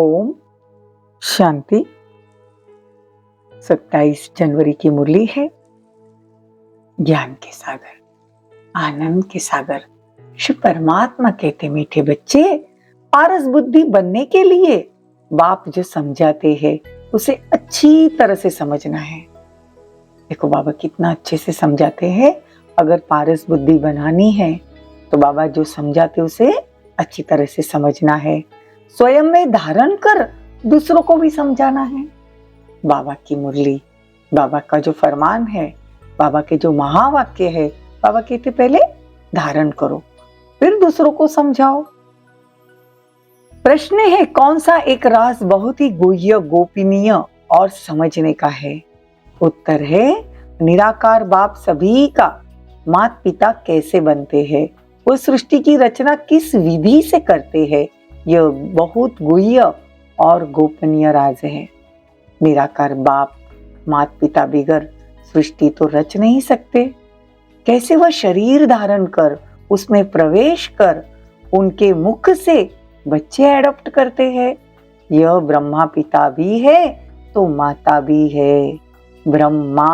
ओम शांति। 27 जनवरी की मुरली है। ज्ञान के सागर, आनंद के सागर श्री परमात्मा कहते, मीठे बच्चे, पारस बुद्धि बनने के लिए बाप जो समझाते हैं उसे अच्छी तरह से समझना है। देखो बाबा कितना अच्छे से समझाते हैं। अगर पारस बुद्धि बनानी है तो बाबा जो समझाते उसे अच्छी तरह से समझना है, स्वयं में धारण कर दूसरों को भी समझाना है। बाबा की मुरली, बाबा का जो फरमान है, बाबा के जो महावाक्य है, बाबा कहते पहले धारण करो फिर दूसरों को समझाओ। प्रश्न है, कौन सा एक राज बहुत ही गुह्य, गोपनीय और समझने का है? उत्तर है, निराकार बाप सभी का माता पिता कैसे बनते हैं, वो सृष्टि की रचना किस विधि से करते हैं, यह बहुत गुह्य और गोपनीय राज है। निराकार बाप माता पिता बिगर सृष्टि तो रच नहीं सकते। कैसे वह शरीर धारण कर उसमें प्रवेश कर उनके मुख से बच्चे एडॉप्ट करते हैं। यह ब्रह्मा पिता भी है तो माता भी है, ब्रह्मा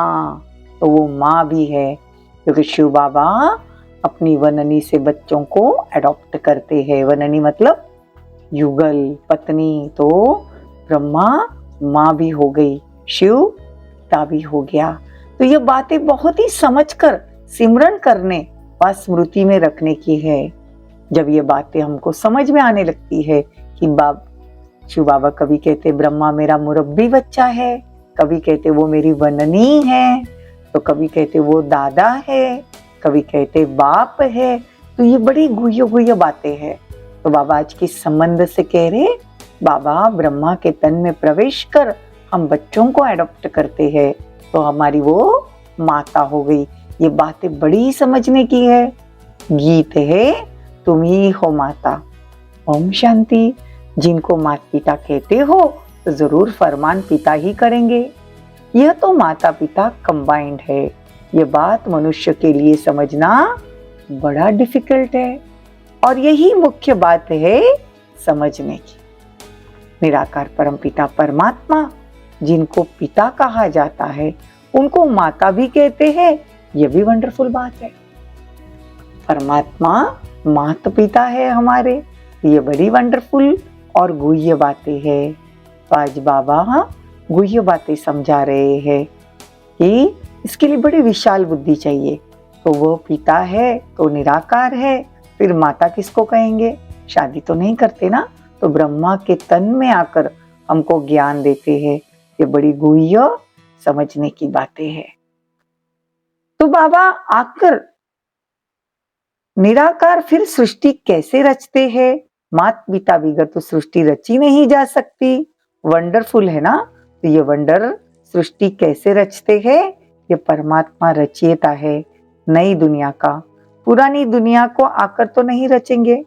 तो वो माँ भी है, क्योंकि शिव बाबा अपनी वननी से बच्चों को एडॉप्ट करते हैं। वननी मतलब युगल पत्नी, तो ब्रह्मा माँ भी हो गई, शिव पिता भी हो गया। तो ये बातें बहुत ही समझकर सिमरन करने व स्मृति में रखने की है। जब ये बातें हमको समझ में आने लगती है कि शिव बाबा कभी कहते ब्रह्मा मेरा मुरब्बी बच्चा है, कभी कहते वो मेरी वननी है, तो कभी कहते वो दादा है, कभी कहते बाप है, तो ये बड़ी गुह्य बातें हैं। तो बाबा आज के संबंध से कह रहे, बाबा ब्रह्मा के तन में प्रवेश कर हम बच्चों को एडॉप्ट करते हैं तो हमारी वो माता हो गई। ये बातें बड़ी समझने की है। गीत है, तुम ही हो माता। ओम शांति। जिनको माता पिता कहते हो तो जरूर फरमान पिता ही करेंगे। यह तो माता पिता कंबाइंड है। यह बात मनुष्य के लिए समझना बड़ा डिफिकल्ट है और यही मुख्य बात है समझने की। निराकार परमपिता परमात्मा जिनको पिता कहा जाता है उनको माता भी कहते हैं, यह भी वंडरफुल बात है। परमात्मा माता पिता है हमारे, ये बड़ी वंडरफुल और गुह्य बातें है। तो आज बाबा गुह्य बातें समझा रहे हैं कि इसके लिए बड़ी विशाल बुद्धि चाहिए। तो वो पिता है तो निराकार है, फिर माता किसको कहेंगे? शादी तो नहीं करते ना, तो ब्रह्मा के तन में आकर हमको ज्ञान देते हैं। ये बड़ी गुह्य समझने की बातें हैं। तो बाबा आकर निराकार फिर सृष्टि कैसे रचते हैं? माता पिता बिगर तो सृष्टि रची नहीं जा सकती। वंडरफुल है ना। तो ये वंडर सृष्टि कैसे रचते हैं? ये परमात्मा रचयिता है नई दुनिया का। पुरानी दुनिया को आकर तो नहीं रचेंगे।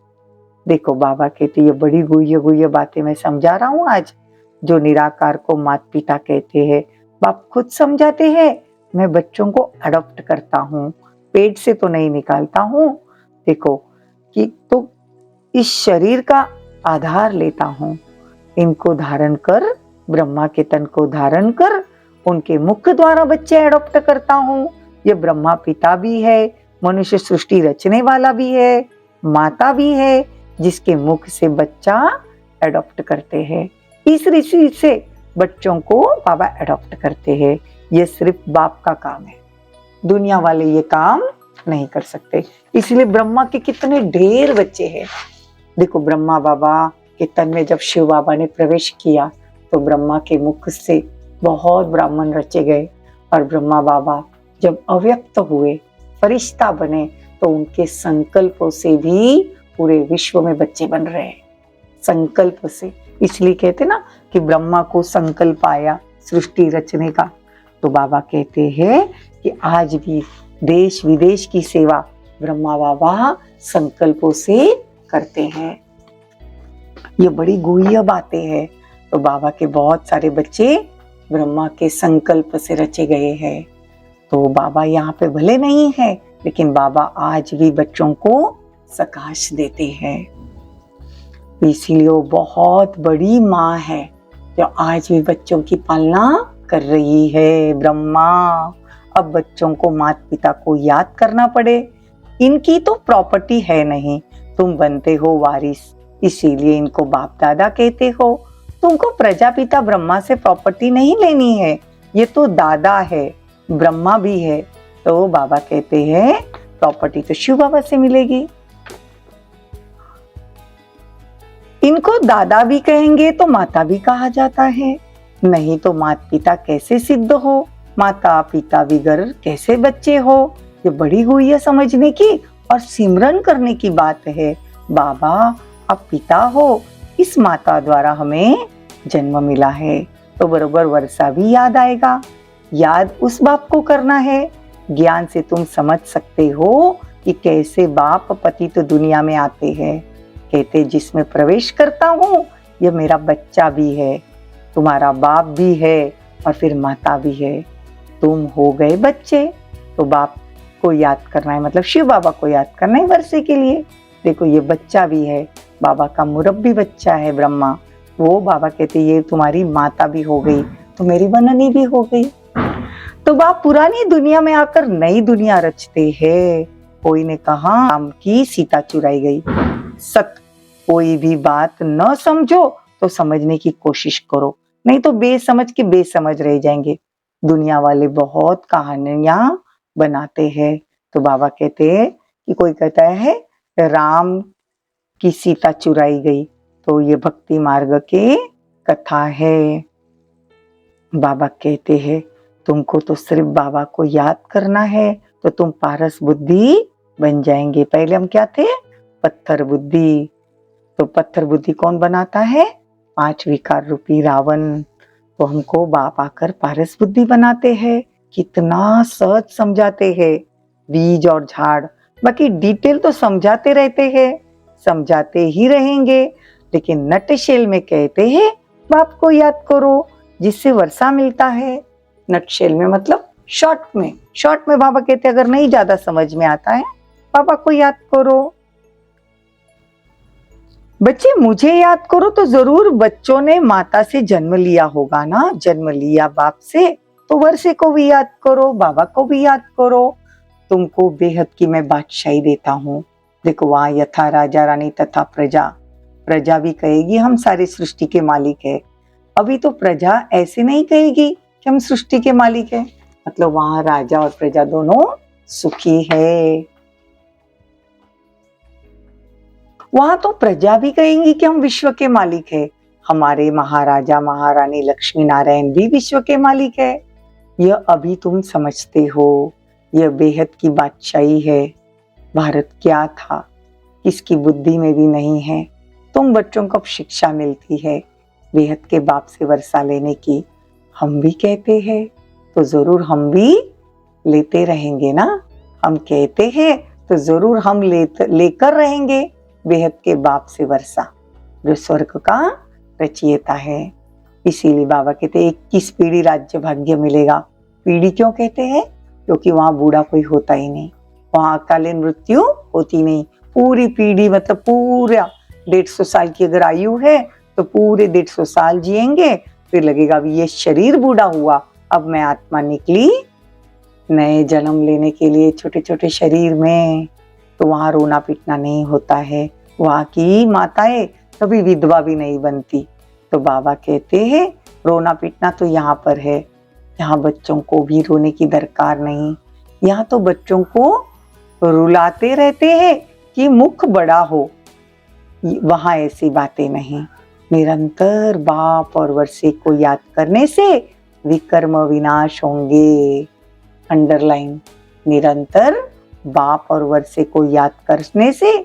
देखो बाबा कहते ये बड़ी गुह्य बातें मैं समझा रहा हूँ आज। जो निराकार को माता पिता कहते हैं, बाप खुद समझाते हैं, मैं बच्चों को अडॉप्ट करता हूँ, पेट से तो नहीं निकालता हूँ। देखो कि तो इस शरीर का आधार लेता हूँ, इनको धारण कर, ब्रह्मा के तन को धारण कर उनके मुख द्वारा बच्चे एडॉप्ट करता हूँ। ये ब्रह्मा पिता भी है, मनुष्य सृष्टि रचने वाला भी है, माता भी है, जिसके मुख से बच्चा एडॉप्ट करते हैं। इस ऋषि से बच्चों को बाबा एडॉप्ट करते हैं। ये सिर्फ बाप का काम है, दुनिया वाले ये काम नहीं कर सकते। इसलिए ब्रह्मा के कितने ढेर बच्चे हैं। देखो ब्रह्मा बाबा के तन में जब शिव बाबा ने प्रवेश किया तो ब्रह्मा के मुख से बहुत ब्राह्मण रचे गए, और ब्रह्मा बाबा जब अव्यक्त हुए, फरिश्ता बने, तो उनके संकल्पों से भी पूरे विश्व में बच्चे बन रहे हैं। संकल्प से, इसलिए कहते ना कि ब्रह्मा को संकल्प आया सृष्टि रचने का। तो बाबा कहते हैं कि आज भी देश विदेश की सेवा ब्रह्मा बाबा संकल्पों से करते हैं। ये बड़ी गुह्य बातें हैं। तो बाबा के बहुत सारे बच्चे ब्रह्मा के संकल्प से रचे गए हैं। तो बाबा यहाँ पे भले नहीं है, लेकिन बाबा आज भी बच्चों को सकाश देते हैं। इसीलिए वो बहुत बड़ी माँ है जो आज भी बच्चों की पालना कर रही है। ब्रह्मा, अब बच्चों को माता पिता को याद करना पड़े। इनकी तो प्रॉपर्टी है नहीं, तुम बनते हो वारिस, इसीलिए इनको बाप दादा कहते हो। तुमको प्रजापिता ब्रह्मा से प्रॉपर्टी नहीं लेनी है, ये तो दादा है, ब्रह्मा भी है। तो बाबा कहते हैं प्रॉपर्टी तो शिव बाबा से मिलेगी। इनको दादा भी कहेंगे तो माता भी कहा जाता है, नहीं तो माता पिता कैसे सिद्ध हो, माता पिता बिगर कैसे बच्चे हो। ये बड़ी हुई है समझने की और सिमरन करने की बात है। बाबा आप पिता हो, इस माता द्वारा हमें जन्म मिला है, तो बरोबर वर्षा भी याद आएगा। याद उस बाप को करना है। ज्ञान से तुम समझ सकते हो कि कैसे बाप पति तो दुनिया में आते हैं। कहते जिसमें प्रवेश करता हूँ यह मेरा बच्चा भी है, तुम्हारा बाप भी है और फिर माता भी है। तुम हो गए बच्चे, तो बाप को याद करना है, मतलब शिव बाबा को याद करना है वर्षे के लिए। देखो ये बच्चा भी है, बाबा का मुरब्बी बच्चा है ब्रह्मा। वो बाबा कहते ये तुम्हारी माता भी हो गई, तो मेरी बननी भी हो गई। तो बाप पुरानी दुनिया में आकर नई दुनिया रचते हैं। कोई ने कहा राम की सीता चुराई गई। सत्य, कोई भी बात न समझो तो समझने की कोशिश करो, नहीं तो बेसमझ के बेसमझ रह जाएंगे। दुनिया वाले बहुत कहानियां बनाते हैं। तो बाबा कहते हैं कि कोई कहता है राम की सीता चुराई गई, तो ये भक्ति मार्ग के कथा है। बाबा कहते हैं तुमको तो सिर्फ बाबा को याद करना है, तो तुम पारस बुद्धि बन जाएंगे। पहले हम क्या थे? पत्थर बुद्धि। तो पत्थर बुद्धि कौन बनाता है? 5 विकार रूपी रावण। तो हमको बाप आकर पारस बुद्धि बनाते हैं। कितना सहज समझाते हैं, बीज और झाड़। बाकी डिटेल तो समझाते रहते हैं, समझाते ही रहेंगे, लेकिन नटशेल में कहते हैं बाप को याद करो जिससे वर्षा मिलता है। नटशेल में मतलब शॉर्ट में बाबा कहते अगर नहीं ज्यादा समझ में आता है बाबा को याद करो। बच्चे मुझे याद करो तो जरूर बच्चों ने माता से जन्म लिया होगा ना, जन्म लिया बाप से, तो वर्षे को भी याद करो, बाबा को भी याद करो। तुमको बेहद की मैं बादशाही देता हूँ। देखो वहां यथा राजा रानी तथा प्रजा, प्रजा भी कहेगी हम सारी सृष्टि के मालिक है। अभी तो प्रजा ऐसे नहीं कहेगी कि हम सृष्टि के मालिक है, मतलब वहां राजा और प्रजा दोनों सुखी है। वहां तो प्रजा भी कहेंगी कि हम विश्व के मालिक है, हमारे महाराजा महारानी लक्ष्मी नारायण भी विश्व के मालिक है। यह अभी तुम समझते हो, यह बेहद की बादशाही है। भारत क्या था किसकी बुद्धि में भी नहीं है। तुम बच्चों को शिक्षा मिलती है बेहद के बाप से वर्षा लेने की। हम भी कहते हैं तो जरूर हम भी लेते रहेंगे ना। हम कहते हैं तो जरूर हम लेकर रहेंगे बेहद के बाप से वर्षा, जो स्वर्ग का रचयिता है। इसीलिए बाबा कहते 21 पीढ़ी राज्य भाग्य मिलेगा। पीढ़ी क्यों कहते हैं? क्योंकि वहां बूढ़ा कोई होता ही नहीं, वहां अकालीन मृत्यु होती नहीं। पूरी पीढ़ी मतलब पूरा 150 साल की अगर आयु है तो पूरे 150 साल जिएंगे, फिर लगेगा अभी ये शरीर बूढ़ा हुआ, अब मैं आत्मा निकली नए जन्म लेने के लिए छोटे छोटे शरीर में। तो वहां रोना पीटना नहीं होता है, वहां की माताएं कभी विधवा भी नहीं बनती। तो बाबा कहते हैं रोना पीटना तो यहाँ पर है, यहाँ बच्चों को भी रोने की दरकार नहीं। यहाँ तो बच्चों को रुलाते रहते हैं कि मुख बड़ा हो, वहां ऐसी बातें नहीं। निरंतर बाप और वर्षे को याद करने से विकर्म विनाश होंगे। अंडरलाइन, निरंतर बाप और वर्षे को याद करने से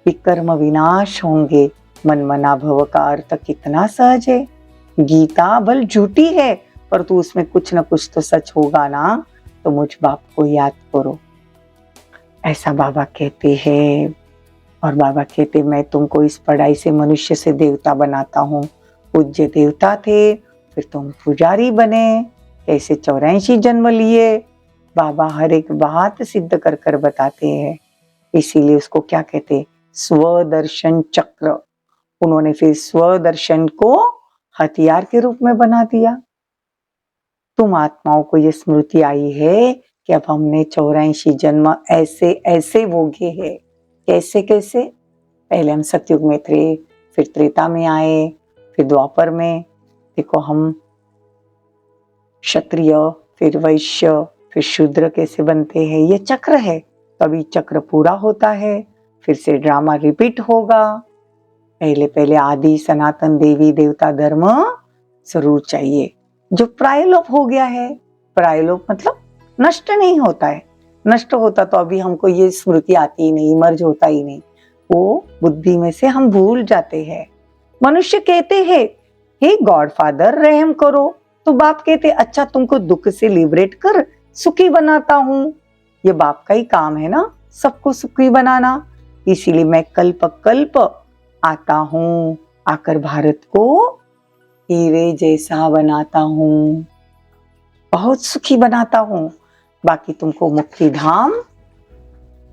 विकर्म विनाश होंगे। मन मना भव का अर्थ कितना सहज है। गीता भल झूठी है पर तू उसमें कुछ न कुछ तो सच होगा ना। तो मुझ बाप को याद करो, ऐसा बाबा कहते हैं। और बाबा कहते मैं तुमको इस पढ़ाई से मनुष्य से देवता बनाता हूँ। पूज्य देवता थे, फिर तुम पुजारी बने, कैसे 84 जन्म लिए। बाबा हर एक बात सिद्ध कर कर बताते हैं। इसीलिए उसको क्या कहते? स्वदर्शन चक्र। उन्होंने फिर स्वदर्शन को हथियार के रूप में बना दिया। तुम आत्माओं को ये स्मृति आई है कि अब हमने 84 जन्म ऐसे ऐसे भोगे हैं। कैसे कैसे? पहले हम सतयुग में थे, फिर त्रेता में आए, फिर द्वापर में। देखो हम क्षत्रिय, फिर वैश्य, फिर शूद्र कैसे बनते हैं। ये चक्र है। कभी चक्र पूरा होता है, फिर से ड्रामा रिपीट होगा। पहले पहले आदि सनातन देवी देवता धर्म जरूर चाहिए, जो प्रायलोप हो गया है। प्रायलोप मतलब नष्ट नहीं होता है। नष्ट होता तो अभी हमको ये स्मृति आती ही नहीं, मर्ज होता ही नहीं। वो बुद्धि में से हम भूल जाते हैं। मनुष्य कहते हैं, हे गॉड फादर रहम करो, तो बाप कहते अच्छा तुमको दुख से लिबरेट कर सुखी बनाता हूं। ये बाप का ही काम है ना, सबको सुखी बनाना। इसीलिए मैं कल्प कल्प आता हूं, आकर भारत को हीरे जैसा बनाता हूं, बहुत सुखी बनाता हूं। बाकी तुमको मुक्ति धाम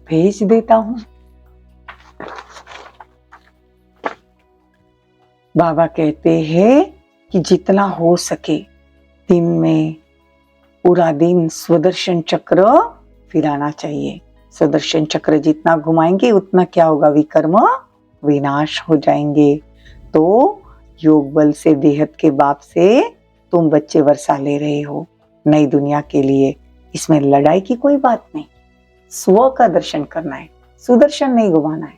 भेज देता हूं। बाबा कहते हैं कि जितना हो सके दिन में पूरा दिन स्वदर्शन चक्र फिराना चाहिए। स्वदर्शन चक्र जितना घुमाएंगे उतना क्या होगा? विकर्म विनाश हो जाएंगे। तो योग बल से देहत के बाप से तुम बच्चे वर्षा ले रहे हो नई दुनिया के लिए। इसमें लड़ाई की कोई बात नहीं। स्व का दर्शन करना है, सुदर्शन नहीं घुमाना है,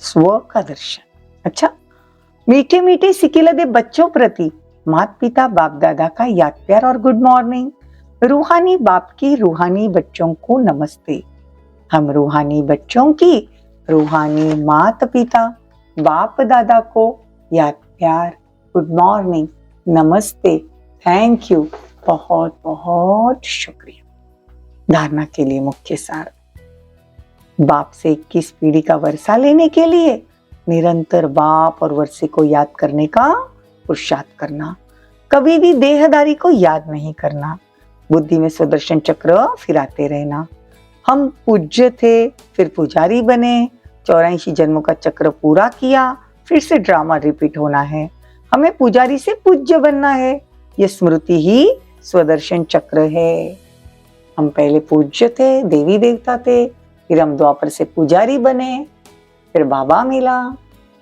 स्व का दर्शन। अच्छा, मीठे मीठे सिकिलदे बच्चों प्रति माता पिता बाप दादा का याद प्यार और गुड मॉर्निंग। रूहानी बाप की रूहानी बच्चों को नमस्ते। हम रूहानी बच्चों की रूहानी माता पिता बाप दादा को याद प्यार, गुड मॉर्निंग, नमस्ते, थैंक यू, बहुत बहुत शुक्रिया। धारणा के लिए मुख्य सार, बाप से 21 पीढ़ी का वर्षा लेने के लिए निरंतर बाप और वर्षे को याद करने का पुरुषार्थ करना। कभी भी देहदारी को याद नहीं करना। बुद्धि में स्वदर्शन चक्र फिराते रहना। हम पूज्य थे, फिर पुजारी बने, 84 जन्मों का चक्र पूरा किया, फिर से ड्रामा रिपीट होना है। हमें पुजारी से पूज्य बनना है। यह स्मृति ही स्वदर्शन चक्र है। हम पहले पूज्य थे, देवी देवता थे, फिर हम द्वापर से पुजारी बने, फिर बाबा मिला,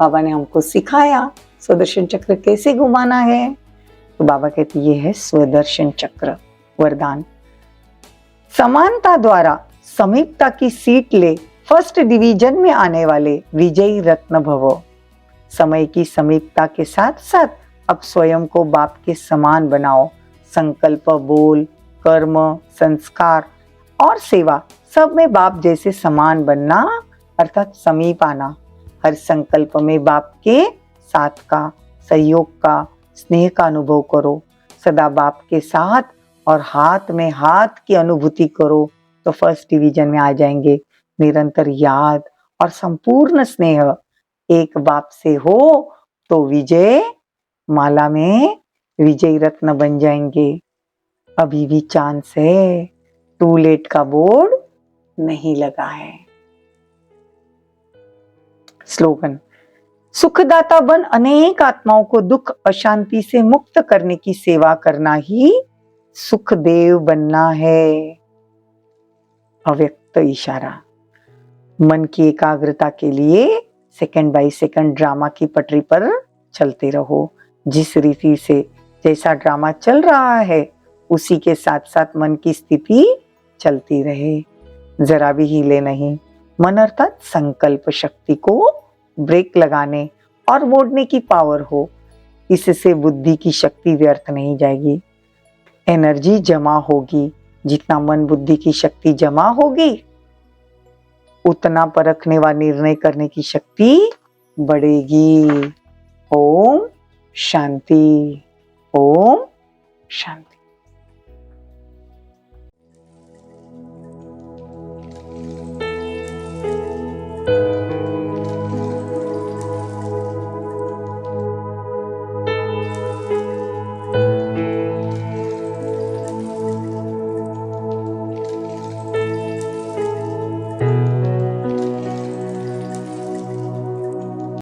बाबा ने हमको सिखाया स्वदर्शन चक्र कैसे घुमाना है। तो बाबा कहते ये है स्वदर्शन चक्र वरदान। समानता द्वारा समीपता की सीट ले, फर्स्ट डिवीजन में आने वाले विजयी रत्न भवो। समय की समीपता के साथ साथ अब स्वयं को बाप के समान बनाओ। संकल्प, बोल, कर्म, संस्कार और सेवा सब में बाप जैसे समान बनना, अर्थात समीप आना। हर संकल्प में बाप के साथ का, सहयोग का, स्नेह का अनुभव करो। सदा बाप के साथ और हाथ में हाथ की अनुभूति करो तो फर्स्ट डिवीजन में आ जाएंगे। निरंतर याद और संपूर्ण स्नेह एक बाप से हो तो विजय माला में विजयी रत्न बन जाएंगे। अभी भी चांस है, टू लेट का बोर्ड नहीं लगा है। स्लोगन, सुखदाता बन अनेक आत्माओं को दुख अशांति से मुक्त करने की सेवा करना ही सुखदेव बनना है। अव्यक्त इशारा, मन की एकाग्रता के लिए सेकंड बाय सेकंड ड्रामा की पटरी पर चलते रहो। जिस रीति से जैसा ड्रामा चल रहा है उसी के साथ साथ मन की स्थिति चलती रहे, जरा भी हिले नहीं। मन अर्थात संकल्प शक्ति को ब्रेक लगाने और मोड़ने की पावर हो। इससे बुद्धि की शक्ति व्यर्थ नहीं जाएगी, एनर्जी जमा होगी। जितना मन बुद्धि की शक्ति जमा होगी उतना परखने व निर्णय करने की शक्ति बढ़ेगी। ओम शांति, ओम शांति।